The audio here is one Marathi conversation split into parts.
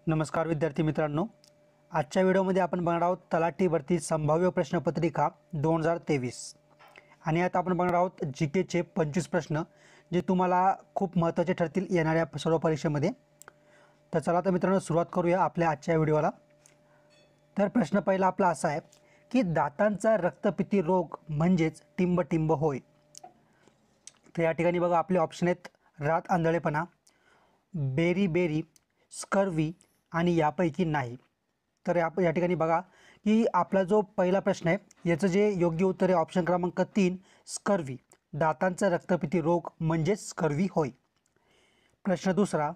नमस्कार विद्यार्थी मित्रांनो, आजच्या व्हिडिओमध्ये आपण बघणार आहोत तलाठी भरती संभाव्य प्रश्नपत्रिका 2023 आणि आता आपण बघणार आहोत जीकेचे 25 प्रश्न जे तुम्हाला खूप महत्त्वाचे ठरतील येणाऱ्या सर्व परीक्षेमध्ये। तर चला तर मित्रांनो सुरुवात करूया आपल्या आजच्या व्हिडिओला। तर प्रश्न पहिला आपला असा आहे की दातांचा रक्तपिती रोग म्हणजेच टिंब होय। तर या ठिकाणी बघा आपले ऑप्शन आहेत रात आंधळेपणा, बेरी स्कर्वी आणि यापैकी नाही। तर या ठिकाणी बघा की आपला जो पहिला प्रश्न आहे याचं जे योग्य उत्तर आहे ऑप्शन क्रमांक 3 स्कर्वी, दातांचा रक्तपिती रोग म्हणजे स्कर्वी होय। प्रश्न दुसरा,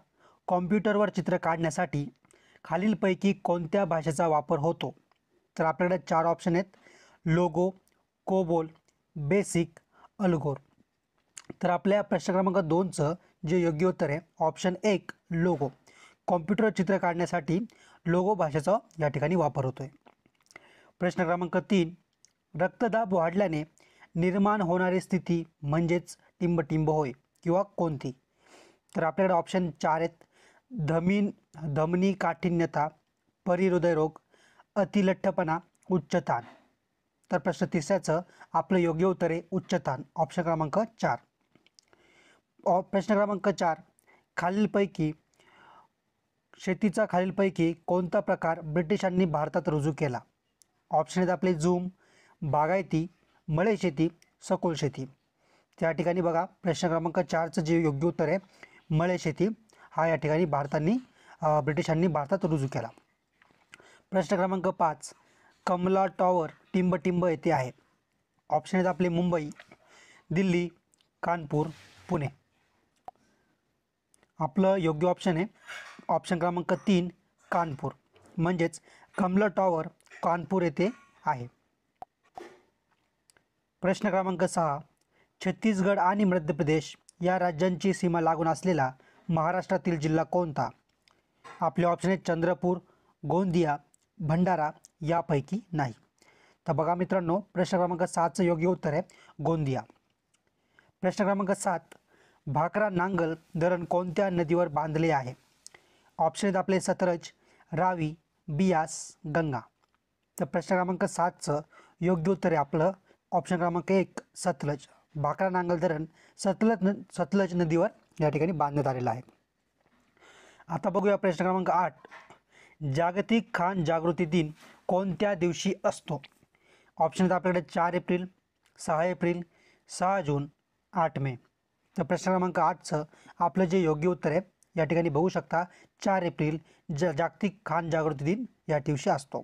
कॉम्प्युटरवर चित्र काढण्यासाठी खालीलपैकी कोणत्या भाषेचा वापर होतो? तर आपल्याकडे 4 ऑप्शन आहेत, लोगो, कोबोल, बेसिक, अल्गोर। तर आपल्या प्रश्न क्रमांक 2चं जे योग्य उत्तर आहे ऑप्शन 1 लोगो, कॉम्प्युटर चित्र काढण्यासाठी लोगो भाषेचा या ठिकाणी वापर होतोय। प्रश्न क्रमांक 3, रक्तदाब वाढल्याने निर्माण होणारी स्थिती म्हणजेच टिंब होय किंवा कोणती? तर आपल्याकडे ऑप्शन 4 आहेत, धमनी काठिन्यता, परिहृदयरोग, अतिलठ्ठपणा, उच्च ताण। तर प्रश्न तिसऱ्याचं आपलं योग्य उत्तर आहे उच्च ताण, ऑप्शन क्रमांक 4। प्रश्न क्रमांक 4, शेतीचा खालीलपैकी कोणता प्रकार ब्रिटिशांनी भारतात रुजू केला? ऑप्शन आहेत आपले झूम, बागायती, मळे शेती, सखोल शेती। त्या ठिकाणी बघा प्रश्न क्रमांक 4चं जे योग्य उत्तर आहे मळे शेती हा या ठिकाणी ब्रिटिशांनी भारतात रुजू केला। प्रश्न क्रमांक 5, कमला टॉवर टिंब येथे आहे। ऑप्शन आहेत आपले मुंबई, दिल्ली, कानपूर, पुणे। आपलं योग्य ऑप्शन आहे ऑप्शन क्रमांक 3 कानपूर, म्हणजेच कमला टॉवर कानपूर येथे आहे। प्रश्न क्रमांक 6, छत्तीसगड आणि मध्य प्रदेश या राज्यांची सीमा लागून असलेला महाराष्ट्रातील जिल्हा कोणता? आपले ऑप्शन आहेत चंद्रपूर, गोंदिया, भंडारा, यापैकी नाही। तर बघा मित्रांनो प्रश्न क्रमांक 7चं योग्य उत्तर आहे गोंदिया। प्रश्न क्रमांक 7, भाकरा नांगल धरण कोणत्या नदीवर बांधले आहे? ऑप्शन आहेत आपले सतलज, रावी, बियास, गंगा। तर प्रश्न क्रमांक 7चं योग्य उत्तर आहे आपलं ऑप्शन क्रमांक 1 सतलज, भाकरा नांगल धरण सतलज नदीवर या ठिकाणी बांधण्यात आलेलं आहे। आता बघूया प्रश्न क्रमांक 8, जागतिक खान जागृती दिन कोणत्या दिवशी असतो? ऑप्शन आहेत आपल्याकडे 4 एप्रिल, 6 एप्रिल, 6 जून, 8 मे। तर प्रश्न क्रमांक 8चं आपलं जे योग्य उत्तर आहे या ठिकाणी बघू शकता 4 एप्रिल जागतिक खान जागृती दिन या दिवशी असतो।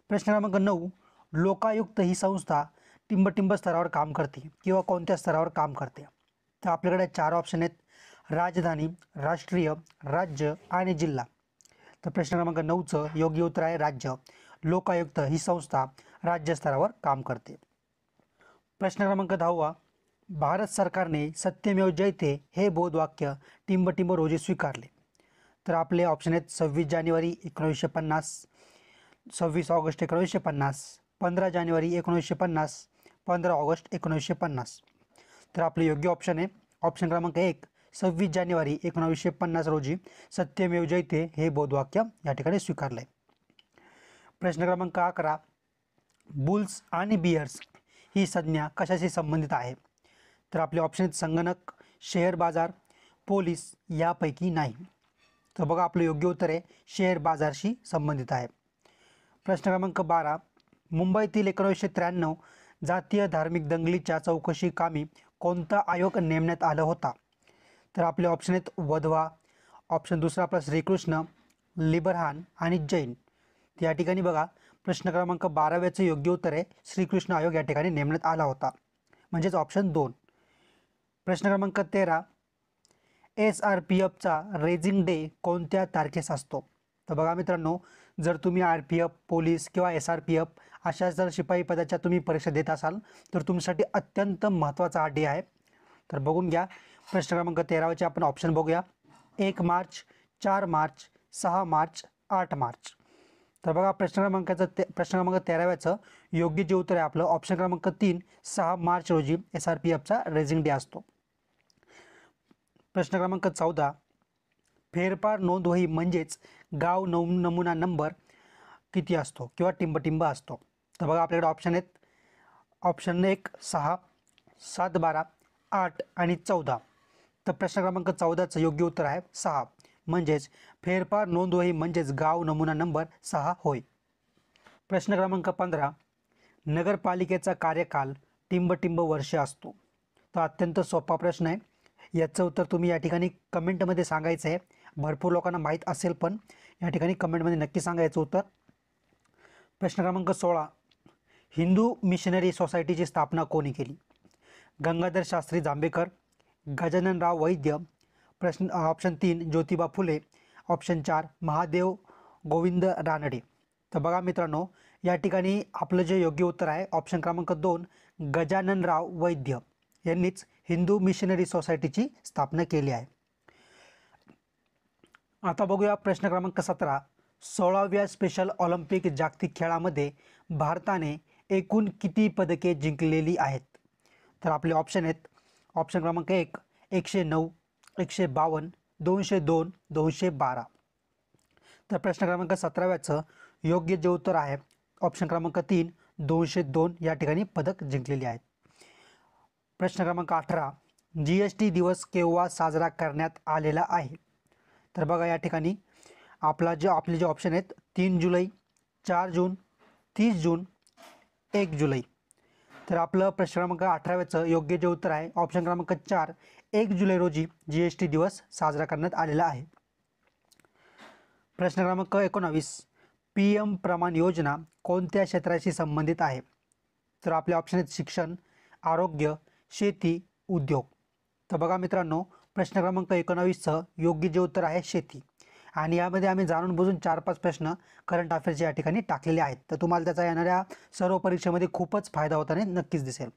प्रश्न क्रमांक 9, लोकायुक्त ही संस्था टिंब स्तरावर काम करते किंवा कोणत्या स्तरावर काम करते? तर आपल्याकडे 4 ऑप्शन आहेत, राजधानी, राष्ट्रीय, राज्य आणि जिल्हा। तर प्रश्न क्रमांक 9चं योग्य उत्तर आहे राज्य, लोकायुक्त ही संस्था राज्य स्तरावर काम करते। प्रश्न क्रमांक 10, भारत सरकारने सत्यमेव जयते हे बोधवाक्य टिंब रोजी स्वीकारले। तर आपले ऑप्शन आहेत 26 जानेवारी 1950, 26 ऑगस्ट 1950, 15 जानेवारी 1950, 15 ऑगस्ट 1950। तर आपले योग्य ऑप्शन आहे ऑप्शन क्रमांक 1 26 जानेवारी 1950 रोजी सत्यमेव जयते हे बोधवाक्य या ठिकाणी स्वीकारले। प्रश्न क्रमांक 11, बुल्स आणि बियर्स ही संज्ञा कशाशी संबंधित आहे? तर आपले ऑप्शन आहेत संगणक, शेअर बाजार, पोलीस, यापैकी नाही। तर बघा आपलं योग्य उत्तर आहे शेअर बाजारशी संबंधित आहे। प्रश्न क्रमांक 12, मुंबईतील 1993 जातीय धार्मिक दंगलीच्या चौकशी कामी कोणता आयोग नेमण्यात आला होता? तर आपले ऑप्शन आहेत वधवा, ऑप्शन दुसरा आपला श्रीकृष्ण, लिबरहान आणि जैन। या ठिकाणी बघा प्रश्न क्रमांक 12चं योग्य उत्तर आहे श्रीकृष्ण आयोग या ठिकाणी नेमण्यात आला होता, म्हणजेच ऑप्शन 2। प्रश्न क्रमांक 13, SRPFचा रेझिंग डे कोणत्या तारखेस असतो? तर बघा मित्रांनो जर तुम्ही RPF, पोलीस किंवा SRPF अशा जर शिपाई पदाच्या तुम्ही परीक्षा देत असाल तर तुमच्यासाठी अत्यंत महत्त्वाचा हा डे आहे। तर बघून घ्या प्रश्न क्रमांक 13चे आपण ऑप्शन बघूया, 1 मार्च, 4 मार्च, 6 मार्च, 8 मार्च। तर बघा प्रश्न क्रमांक 13चं योग्य जे उत्तर आहे आपलं ऑप्शन क्रमांक 3 6 मार्च रोजी SRPFचा रेझिंग डे असतो। प्रश्न क्रमांक 14, फेरफार नोंदवही म्हणजेच गाव नमुना नंबर किती असतो किंवा टिंबटिंब असतो? तर बघा आपल्याकडे ऑप्शन आहेत. ऑप्शन 1 6, 7 12, 8 आणि 14. तर प्रश्न क्रमांक 14चं योग्य उत्तर आहे 6. म्हणजेच फेरफार नोंदवही म्हणजेच गाव नमुना नंबर 6 होय. प्रश्न क्रमांक 15. नगरपालिकेचा कार्यकाल टिंबटिंब वर्ष असतो. तर अत्यंत सोपा प्रश्न आहे. याचं उत्तर तुम्ही या ठिकाणी कमेंटमध्ये सांगायचं आहे. भरपूर लोकांना माहीत असेल पण या ठिकाणी कमेंटमध्ये नक्की सांगायचं उत्तर. प्रश्न क्रमांक 16. हिंदू मिशनरी सोसायटीची स्थापना कोणी केली? गंगाधर शास्त्री जांभेकर, गजाननराव वैद्य, ऑप्शन 3 ज्योतिबा फुले, ऑप्शन 4 महादेव गोविंद रानडे. तर बघा मित्रांनो, या ठिकाणी आपलं जे योग्य उत्तर आहे ऑप्शन क्रमांक 2 गजाननराव वैद्य यांनीच हिंदू मिशनरी सोसायटीची स्थापना केली आहे. आता बघूया प्रश्न क्रमांक 17. 16व्या स्पेशल ऑलिम्पिक जागतिक खेळामध्ये भारताने एकूण किती पदके जिंकलेली आहेत? तर आपले ऑप्शन आहेत. ऑप्शन क्रमांक 1 109, 152, 202, 212. तर प्रश्न क्रमांक 17व्याचं योग्य जे उत्तर आहे ऑप्शन क्रमांक 3 202 या ठिकाणी पदक जिंकलेली आहेत. प्रश्न क्रमांक 18. GST दिवस केव्हा साजरा करण्यात आलेला आहे? तर बघा या ठिकाणी आपले जे ऑप्शन आहेत 3 जुलै, 4 जून, 30 जून, 1 जुलै. तर आपलं प्रश्न क्रमांक 18व्याचं योग्य जे उत्तर आहे ऑप्शन क्रमांक 4 1 जुलै रोजी GST दिवस साजरा करण्यात आलेला आहे. प्रश्न क्रमांक 19. PM प्रमाण योजना कोणत्या क्षेत्राशी संबंधित आहे? तर आपले ऑप्शन आहेत शिक्षण, आरोग्य, शेती, उद्योग. तर बघा मित्रांनो, प्रश्न क्रमांक 19चं योग्य जे उत्तर आहे शेती. आणि यामध्ये आम्ही जाणून बुजून 4-5 प्रश्न करंट अफेअर्सच्या या ठिकाणी टाकलेले आहेत. तर तुम्हाला त्याचा येणाऱ्या सर्व परीक्षेमध्ये खूपच फायदा होताना नक्कीच दिसेल.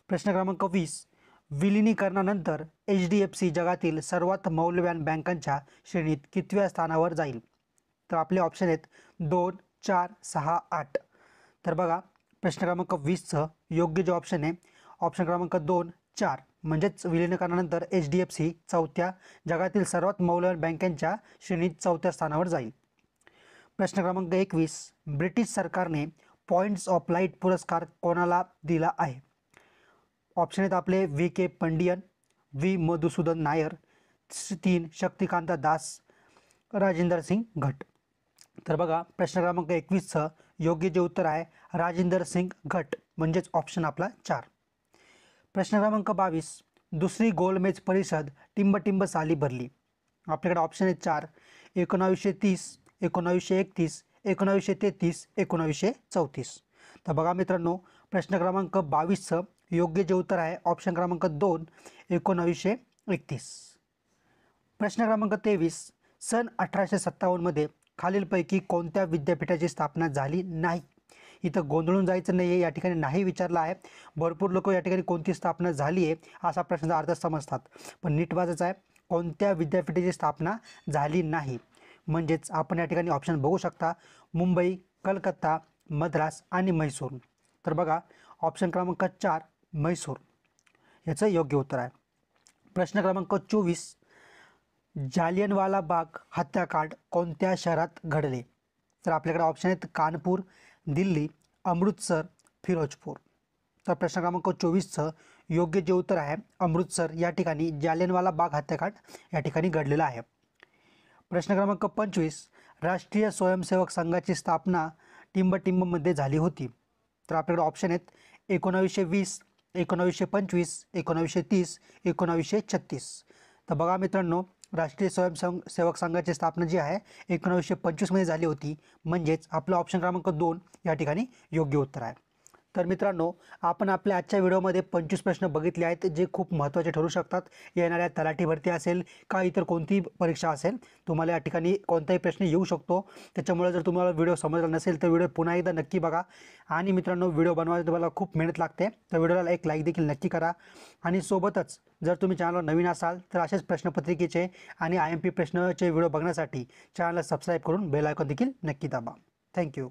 प्रश्न क्रमांक 20. विलिनीकरणानंतर HDFC जगातील सर्वात मौल्यवान बँकांच्या श्रेणीत कितव्या स्थानावर जाईल? तर आपले ऑप्शन आहेत 2, 4, 6, 8. तर बघा प्रश्न क्रमांक 20चं योग्य जे ऑप्शन आहे ऑप्शन क्रमांक 2, 4 म्हणजेच विलिनीकरणानंतर HDFC जगातील सर्वात मौल्यवान बँकांच्या श्रेणीत 4थ्या स्थानावर जाईल. प्रश्न क्रमांक 21. ब्रिटिश सरकारने पॉइंट्स ऑफ लाईट पुरस्कार कोणाला दिला आहे? ऑप्शन आहेत आपले VK पंडियन, V मधुसूदन नायर, 3 शक्तिकांता दास, राजेंद्र सिंग घट. तर बघा प्रश्न क्रमांक 21चं योग्य जे उत्तर आहे राजेंद्र सिंग घट म्हणजेच ऑप्शन आपला 4. प्रश्न क्रमांक 22. दुसरी गोलमेज परिषद टिंबटिंब साली भरली? आपल्याकडे ऑप्शन आहेत 4 1930, 1931, 1933, 1934. तर बघा मित्रांनो, प्रश्न क्रमांक 22चं योग्य जे उत्तर आहे ऑप्शन क्रमांक 2 1931. प्रश्न क्रमांक 23. सन 1857 मध्ये खालीलपैकी कोणत्या विद्यापीठाची स्थापना झाली नाही? इथं गोंधळून जायचं नाही आहे, या ठिकाणी नाही विचारलं आहे. भरपूर लोक या ठिकाणी कोणती स्थापना झाली आहे असा प्रश्नाचा अर्थ समजतात, पण नीट वाचायचं आहे कोणत्या विद्यापीठाची स्थापना झाली नाही. म्हणजेच आपण या ठिकाणी ऑप्शन बघू शकता मुंबई, कलकत्ता, मद्रास आणि म्हैसूर. तर बघा ऑप्शन क्रमांक 4 म्हैसूर याचं योग्य उत्तर आहे. प्रश्न क्रमांक 24. जालियनवाला बाग हत्याकांड कोणत्या शहरात घडले? तर आपल्याकडे ऑप्शन आहेत कानपूर, दिल्ली, अमृतसर, फिरोजपूर. तर प्रश्न क्रमांक 24चं योग्य जे उत्तर आहे अमृतसर या ठिकाणी जालियनवाला बाग हत्याकांड या ठिकाणी घडलेला आहे. प्रश्न क्रमांक 25. राष्ट्रीय स्वयंसेवक संघाची स्थापना टिंबटिंबमध्ये झाली होती? तर आपल्याकडे ऑप्शन आहेत 1920, 1925, 1930, 1936. तर बघा मित्रांनो, राष्ट्रीय स्वयंसेवक संघाची स्थापना जी आहे 1925मध्ये झाली होती. म्हणजेच आपलं ऑप्शन क्रमांक 2 या ठिकाणी योग्य उत्तर आहे. तर मित्रांनो, आपण आपल्या आजच्या व्हिडिओमध्ये 25 प्रश्न बघितले आहेत जे खूप महत्त्वाचे ठरू शकतात. येणाऱ्या तलाठी भरती असेल का इतर कोणतीही परीक्षा असेल, तुम्हाला या ठिकाणी कोणताही प्रश्न येऊ शकतो. त्याच्यामुळे जर तुम्हाला व्हिडिओ समजला नसेल तर व्हिडिओ पुन्हा एकदा नक्की बघा. आणि मित्रांनो, व्हिडिओ बनवायला तुम्हाला खूप मेहनत लागते, तर व्हिडिओला एक लाईक देखील नक्की करा. आणि सोबतच जर तुम्ही चॅनलवर नवीन असाल तर असेच प्रश्नपत्रिकेचे आणि IMP प्रश्नाचे व्हिडिओ बघण्यासाठी चॅनलला सबस्क्राईब करून बेल आयकॉन देखील नक्की दाबा. थँक्यू.